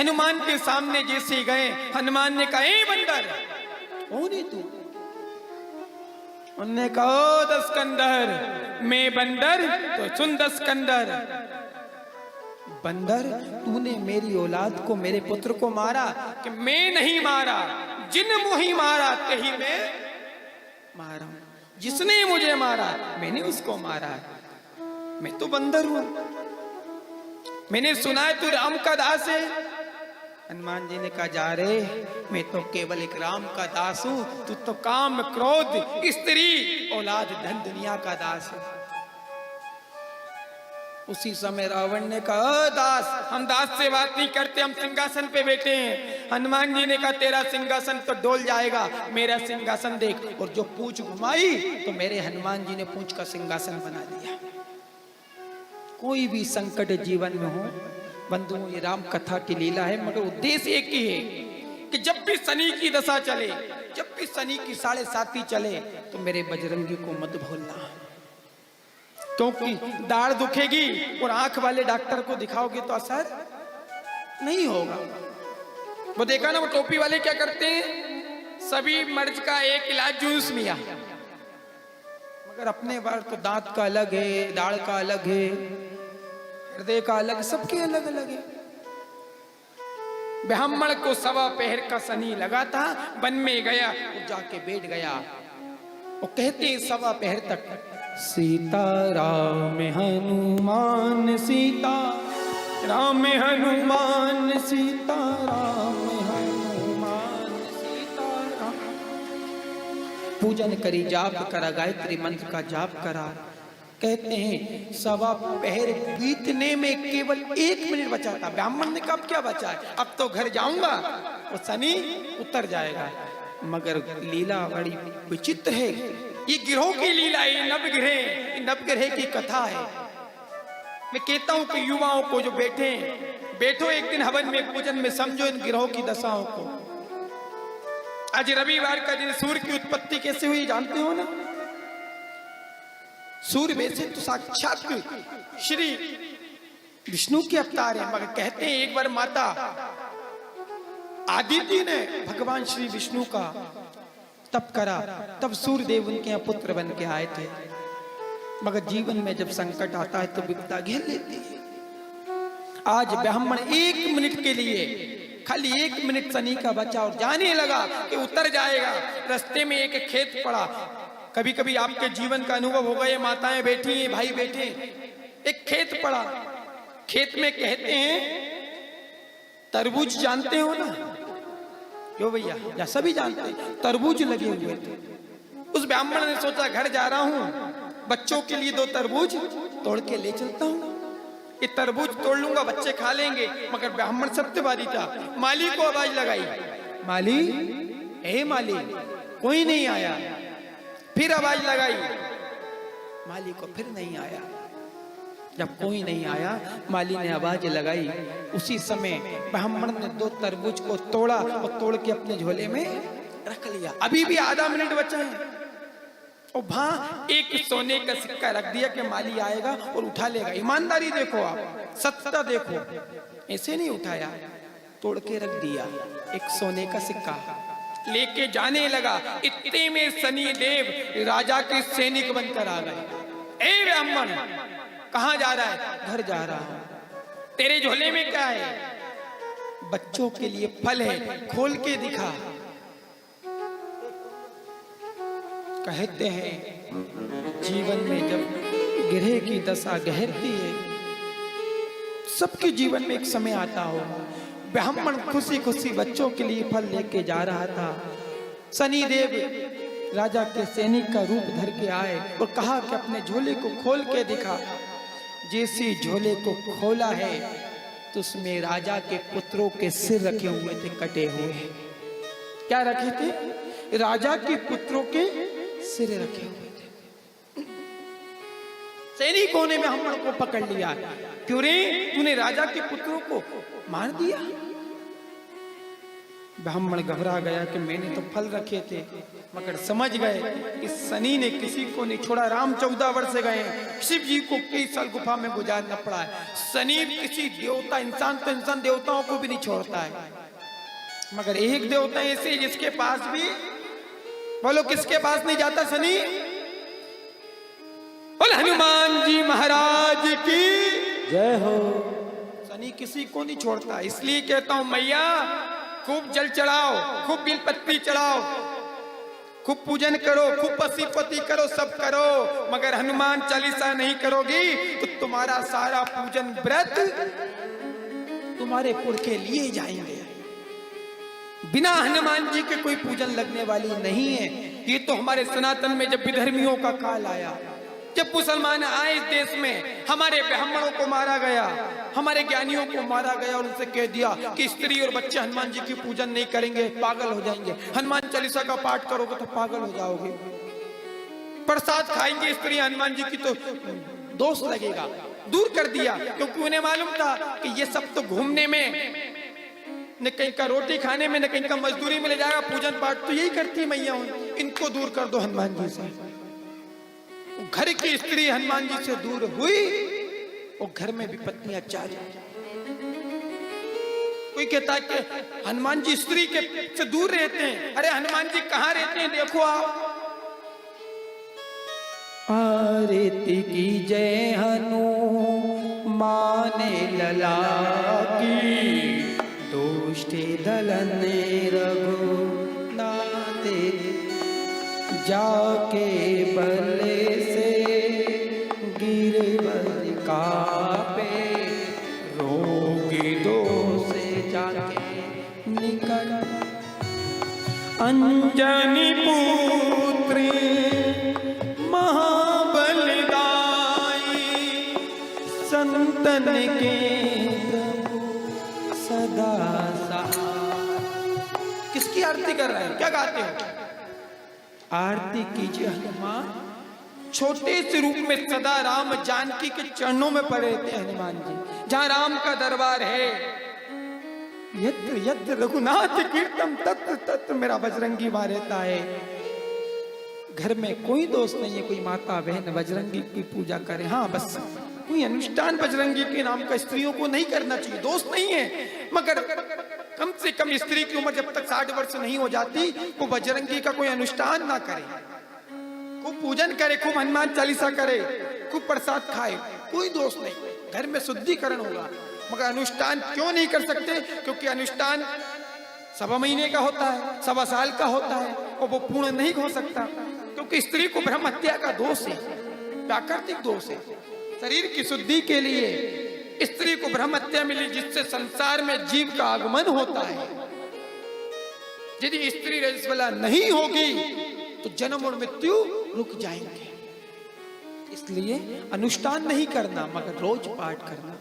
हनुमान के सामने जैसे गए, हनुमान ने कहा, ए बंदर, कौन है तू? उन्होंने कहा, ओ दस्कंदर, मैं बंदर तो सुन दस्कंदर। बंदर, तूने मेरी औलाद को, मेरे पुत्र को मारा कि मैं नहीं मारा, जिन मुही मारा कहीं मैं मारा, जिसने मुझे मारा मैंने उसको मारा, मैं तो बंदर हूं। मैंने सुना है तू राम का दास है। हनुमान जी ने कहा, जा रे, मैं तो केवल एक राम का दास हूं, तू तो काम, क्रोध, स्त्री, औलाद, धन, दुनिया का दास है। उसी समय रावण ने कहा, दास, हम दास से बात नहीं करते, हम सिंहासन पे बैठे हैं। हनुमान जी ने कहा, तेरा सिंहासन तो डोल जाएगा, मेरा सिंहासन देख। और जो पूंछ घुमाई तो मेरे हनुमान जी ने पूंछ का सिंहासन बना दिया। कोई भी संकट जीवन में हो बंधुओं, ये राम कथा की लीला है, मगर उद्देश्य एक ही है कि जब भी शनि की दशा चले, जब भी शनि की 7.5 चले, तो मेरे बजरंगी को मत भूलना, क्योंकि दाढ़ दुखेगी और आंख वाले डॉक्टर को दिखाओगे तो असर नहीं होगा। वो देखा ना, वो टोपी वाले क्या करते हैं, सभी मर्ज का एक इलाज जूस मिया, मगर अपने बार तो दांत का अलग है, दाढ़ का अलग है, हृदय का अलग, सबके अलग अलग है। ब्राह्मण को 1.25 पहर का शनि लगा था, वन में गया और जाके बैठ गया। वो कहते 1.25 पहर तक, सीता राम हनुमान, सीता राम हनुमान, सीता राम हनुमान, सीता राम। पूजन करी, जाप करा, गायत्री मंत्र का जाप करा। कहते हैं 1.25 पहर बीतने में केवल 1 मिनट बचा था। ब्राह्मण ने कब क्या बचा है, अब तो घर जाऊंगा, वो शनि उतर जाएगा। मगर लीला बड़ी विचित्र है, ये गिरोह की लीला है, नवग्रह की कथा है। मैं कहता हूं कि युवाओं को जो बैठो एक दिन हवन में, पूजन में, समझो इन गिरोह की दशाओं को। आज रविवार का दिन, सूर्य की उत्पत्ति कैसे हुई जानते हो ना? सूर्य वैसे तो साक्षात श्री विष्णु के अवतार है, मगर कहते हैं एक बार माता आदित्य ने भगवान श्री विष्णु का तप करा, तब सूर्य देव उनके यहाँ पुत्र बन के आए थे। मगर जीवन में जब संकट आता है तो विपदा घेर लेती है। आज ब्राह्मण 1 मिनट के लिए, खाली 1 मिनट शनि का बचा और जाने लगा कि उतर जाएगा। रास्ते में एक खेत पड़ा। कभी कभी आपके जीवन का अनुभव होगा, ये माताएं बैठी हैं, भाई बैठे, एक खेत पड़ा। खेत में कहते हैं तरबूज, जानते हो ना? क्यों भैया, या सभी जानते हैं, तरबूज लगे हुए थे। उस ब्राह्मण ने सोचा, घर जा रहा हूं, बच्चों के लिए 2 तरबूज तोड़ के ले चलता हूं। ये तरबूज तोड़ लूंगा, बच्चे खा लेंगे। मगर ब्राह्मण सत्यवादी था, माली को आवाज लगाई, माली, ए माली, कोई नहीं आया। फिर आवाज लगाई, माली को फिर नहीं आया। जब कोई नहीं आया, माली ने आवाज लगाई। उसी समय ब्राह्मण ने 2 तरबूज को तोड़ा और तोड़ के अपने झोले में रख लिया। अभी भी आधा मिनट बचा है और वहां एक सोने का सिक्का रख दिया कि माली आएगा और उठा लेगा। ईमानदारी देखो, आप सत्ता देखो, ऐसे नहीं उठाया, तोड़ के रख दिया। एक सोने का सिक्का लेके जाने लगा। इतने में शनि देव राजा के सैनिक बनकर आ गए। ए ब्राह्मण, कहां जा रहा है? घर जा रहा हूं। तेरे झोले में क्या है? बच्चों के लिए फल है, खोल के दिखा। कहते हैं जीवन में जब गिरह की दशा गहरती है, सबके जीवन में एक समय आता हो। ब्राह्मण खुशी खुशी बच्चों के लिए फल लेके जा रहा था। शनिदेव राजा के सैनिक का रूप धर के आए और कहा कि अपने झोले को खोल के दिखा। जैसे झोले को खोला है तो उसमें राजा के पुत्रों के सिर रखे हुए थे, कटे हुए। क्या रखे थे? राजा के पुत्रों के सिर रखे हुए थे। सैनिकों ने ब्राह्मण को पकड़ लिया। क्यों रे, तूने राजा के पुत्रों को मार दिया? ब्राह्मण घबरा गया कि मैंने तो फल रखे थे, मगर समझ गए कि शनि ने किसी को नहीं छोड़ा। राम 14 वर्ष से गए, शिव जी को कई साल गुफा में गुजारना पड़ा है। शनि किसी देवता, इंसान तो इंसान देवताओं को भी नहीं छोड़ता है, मगर एक देवता ऐसे जिसके पास भी, बोलो किसके पास नहीं जाता शनि? बोल हनुमान जी महाराज की जय हो। शनि किसी को नहीं छोड़ता। इसलिए कहता हूं मैया, खूब जल चढ़ाओ, खूब बेलपत्ती चढ़ाओ, खूब पूजन करो, खूब पति करो, सब करो, मगर हनुमान चालीसा नहीं करोगी तो तुम्हारा सारा पूजन व्रत तुम्हारे पुरखे लिए जाएंगे। बिना हनुमान जी के कोई पूजन लगने वाली नहीं है। ये तो हमारे सनातन में जब विधर्मियों का काल आया, जब मुसलमान आए इस देश में, हमारे ब्राह्मणों को मारा गया, हमारे ज्ञानियों को मारा गया और उनसे कह दिया कि स्त्री और बच्चे हनुमान जी की पूजन नहीं करेंगे, पागल हो जाएंगे। हनुमान चालीसा का पाठ करोगे तो पागल हो जाओगे। प्रसाद खाएंगे स्त्री हनुमान जी की तो दोष लगेगा। दूर कर दिया, क्योंकि उन्हें मालूम था कि ये सब तो घूमने में, न कहीं का रोटी खाने में, न कहीं का मजदूरी में ले जाएगा। पूजन पाठ तो यही करती मैया, इनको दूर कर दो हनुमान जी से। घर की स्त्री हनुमान जी से दूर हुई और घर में विपत्तियां चालू। कोई कहता है कि हनुमान जी स्त्री के से दूर रहते हैं। अरे हनुमान जी कहाँ रहते हैं, देखो आप। आरती की जय हनुमान लला की, दुष्ट दलन रघुनाथ जाके बले से गिरवर कापे, रोगी दो से जाके निकल। अंजनी पुत्री महाबलदाई, संतन के प्रभु सदा सहाय। किसकी आरती कर रहे हैं, क्या गाते हो? आरती कीजिए हनुमान। छोटे से रूप में सदा राम जानकी के चरणों में पड़े रहते हैं हनुमान जी। जहां राम का दरबार है, यत्र यत्र रघुनाथ कीर्तन तत्र तत्र मेरा बजरंगी वहां रहता है। घर में कोई दोस्त नहीं है, कोई माता बहन बजरंगी की पूजा करे। हाँ बस कोई अनुष्ठान बजरंगी के नाम का स्त्रियों को नहीं करना चाहिए, दोस्त नहीं है, मगर कम से कम स्त्री की उम्र जब तक 60 वर्ष नहीं हो जाती, वो बजरंगी का कोई अनुष्ठान ना करे, खूब पूजन करे, खूब हनुमान चालीसा करे, खूब प्रसाद खाए, कोई दोष नहीं। घर में शुद्धिकरण होगा, मगर अनुष्ठान क्यों नहीं कर सकते? क्योंकि अनुष्ठान 1.25 महीने का होता है, 1.25 साल का होता है, और वो पूर्ण नहीं हो सकता, क्योंकि स्त्री को ब्रह्म हत्या का दोष है, प्राकृतिक दोष है। शरीर की शुद्धि के लिए स्त्री को ब्रह्म हत्या मिली, जिससे संसार में जीव का आगमन होता है। यदि स्त्री रजस्वला नहीं होगी तो जन्म और मृत्यु रुक जाएंगे। इसलिए अनुष्ठान नहीं करना, मगर रोज पाठ करना।